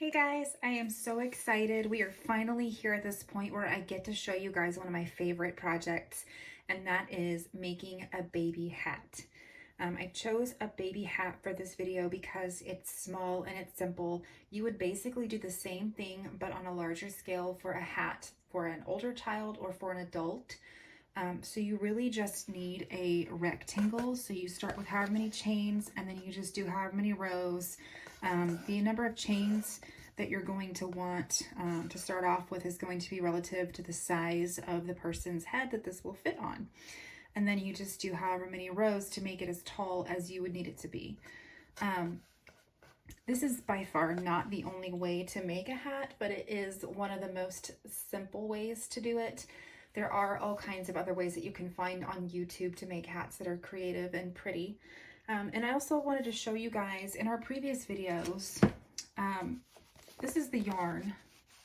Hey guys, I am so excited. We are finally here at this point where I get to show you guys one of my favorite projects, and that is making a baby hat. I chose a baby hat for this video because it's small and it's simple. You would basically do the same thing but on a larger scale for a hat for an older child or for an adult. So you really just need a rectangle. So you start with however many chains and then you just do however many rows. The number of chains that you're going to want to start off with is going to be relative to the size of the person's head that this will fit on. And then you just do however many rows to make it as tall as you would need it to be. This is by far not the only way to make a hat, but it is one of the most simple ways to do it. There are all kinds of other ways that you can find on YouTube to make hats that are creative and pretty. And I also wanted to show you guys in our previous videos, this is the yarn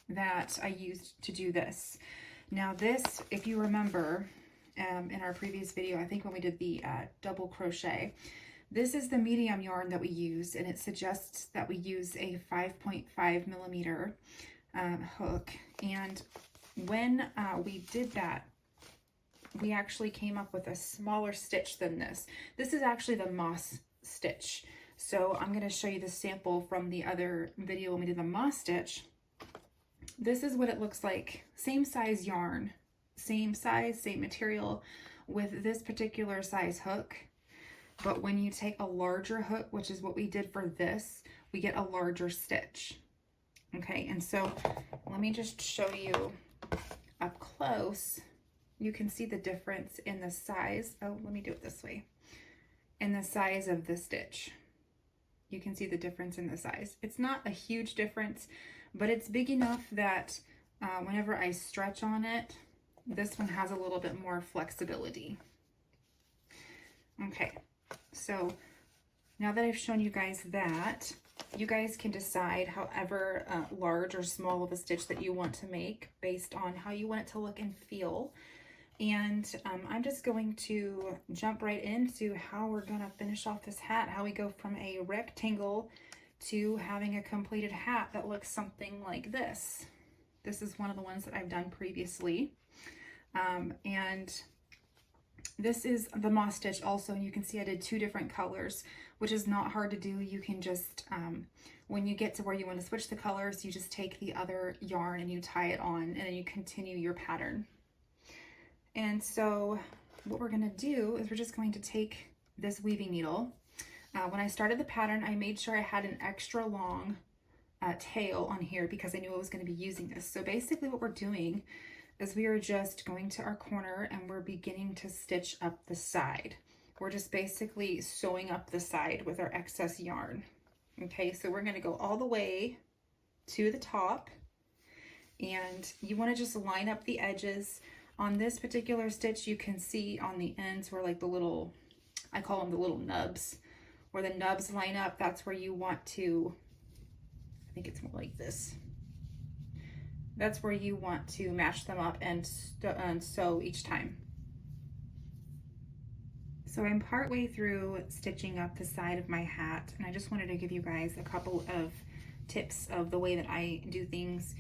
that I used to do this. Now this, if you remember, in our previous video, I think when we did the double crochet, this is the medium yarn that we use, and it suggests that we use a 5.5 millimeter hook. And when we did that, we actually came up with a smaller stitch than this. This is actually the moss stitch. So I'm going to show you the sample from the other video when we did the moss stitch. This is what it looks like. Same size yarn, same size, same material with this particular size hook. But when you take a larger hook, which is what we did for this, we get a larger stitch. Okay, and so let me just show you up close. You can see the difference in the size. Oh, let me do it this way. In the size of the stitch. You can see the difference in the size. It's not a huge difference, but it's big enough that whenever I stretch on it, this one has a little bit more flexibility. Okay, so now that I've shown you guys that, you guys can decide however large or small of a stitch that you want to make based on how you want it to look and feel. And I'm just going to jump right into how we're going to finish off this hat, how we go from a rectangle to having a completed hat that looks something like this. This is one of the ones that I've done previously. And this is the moss stitch also, and you can see I did two different colors, which is not hard to do. You can just, when you get to where you want to switch the colors, you just take the other yarn and you tie it on, and then you continue your pattern. And so what we're going to do is we're just going to take this weaving needle. When I started the pattern, I made sure I had an extra long tail on here because I knew I was going to be using this. So basically what we're doing is we are just going to our corner and we're beginning to stitch up the side. We're just basically sewing up the side with our excess yarn. Okay, so we're going to go all the way to the top, and you want to just line up the edges. On this particular stitch, you can see on the ends where like the little, I call them the little nubs, where the nubs line up, that's where you want to, I think it's more like this. That's where you want to match them up and sew each time. So I'm partway through stitching up the side of my hat, and I just wanted to give you guys a couple of tips of the way that I do things.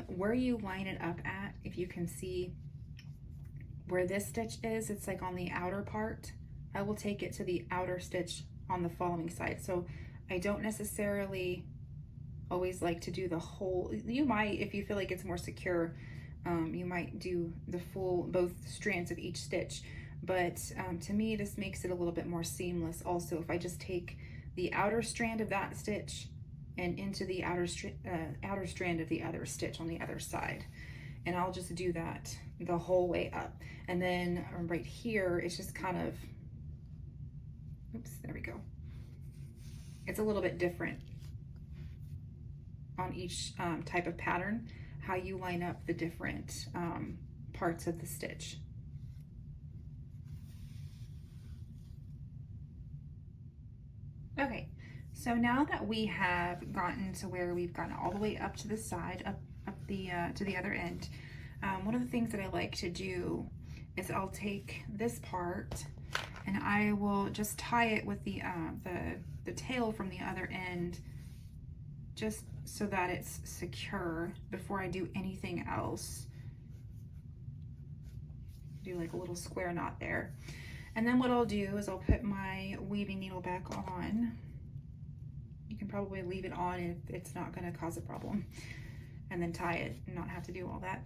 Where you line it up at, if you can see where this stitch is, it's like on the outer part. I will take it to the outer stitch on the following side. So I don't necessarily always like to do the whole. You might, if you feel like it's more secure, you might do the full, both strands of each stitch. But to me, this makes it a little bit more seamless also if I just take the outer strand of that stitch and into the outer strand of the other stitch on the other side. And I'll just do that the whole way up. And then right here, it's just kind of, oops, there we go. It's a little bit different on each type of pattern, how you line up the different parts of the stitch. Okay, so now that we have gotten to where we've gotten all the way up to the side, up to the other end, one of the things that I like to do is I'll take this part and I will just tie it with the tail from the other end just so that it's secure before I do anything else. Do like a little square knot there. And then what I'll do is I'll put my weaving needle back on. You can probably leave it on if it's not going to cause a problem, and then tie it and not have to do all that.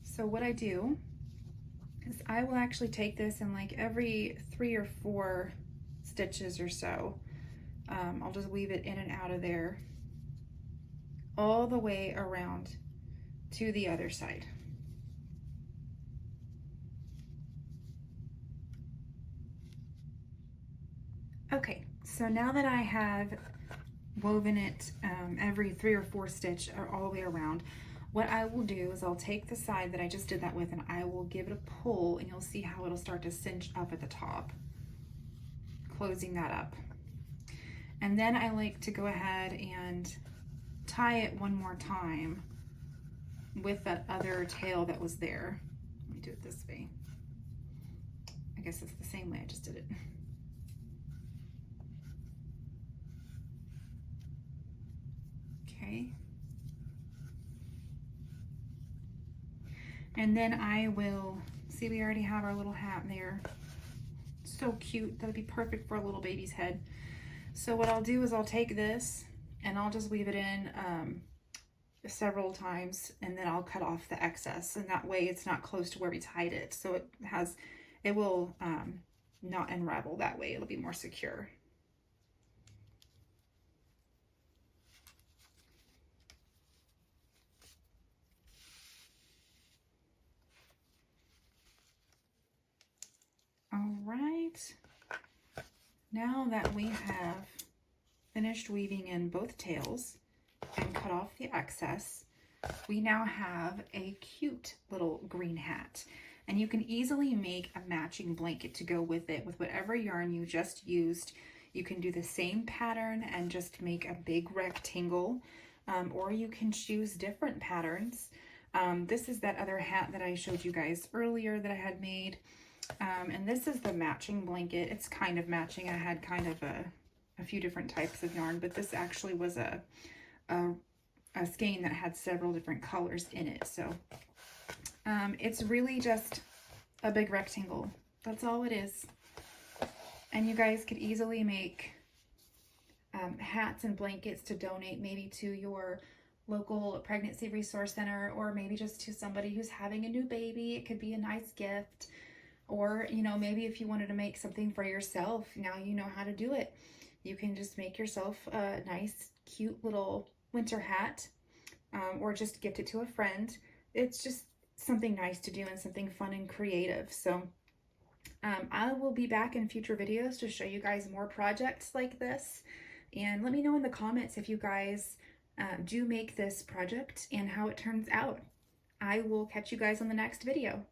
So what I do is I will actually take this and like every 3 or 4 stitches or so, I'll just weave it in and out of there all the way around to the other side. Okay, so now that I have woven it every 3 or 4 stitch all the way around, what I will do is I'll take the side that I just did that with and I will give it a pull, and you'll see how it'll start to cinch up at the top, closing that up. And then I like to go ahead and tie it one more time with that other tail that was there. Let me do it this way. I guess it's the same way I just did it. Okay. And then I will, see we already have our little hat there. So cute, that'd be perfect for a little baby's head. So what I'll do is I'll take this and I'll just weave it in several times, and then I'll cut off the excess, and that way it's not close to where we tied it. So it will not unravel that way, it'll be more secure. All right, now that we have finished weaving in both tails and cut off the excess, we now have a cute little green hat. And you can easily make a matching blanket to go with it with whatever yarn you just used. You can do the same pattern and just make a big rectangle, or you can choose different patterns. This is that other hat that I showed you guys earlier that I had made. And this is the matching blanket. It's kind of matching. I had kind of a few different types of yarn, but this actually was a skein that had several different colors in it. So it's really just a big rectangle. That's all it is. And you guys could easily make hats and blankets to donate maybe to your local pregnancy resource center, or maybe just to somebody who's having a new baby. It could be a nice gift. Or, you know, maybe if you wanted to make something for yourself, now you know how to do it. You can just make yourself a nice, cute little winter hat, or just gift it to a friend. It's just something nice to do and something fun and creative. So I will be back in future videos to show you guys more projects like this. And let me know in the comments if you guys do make this project and how it turns out. I will catch you guys on the next video.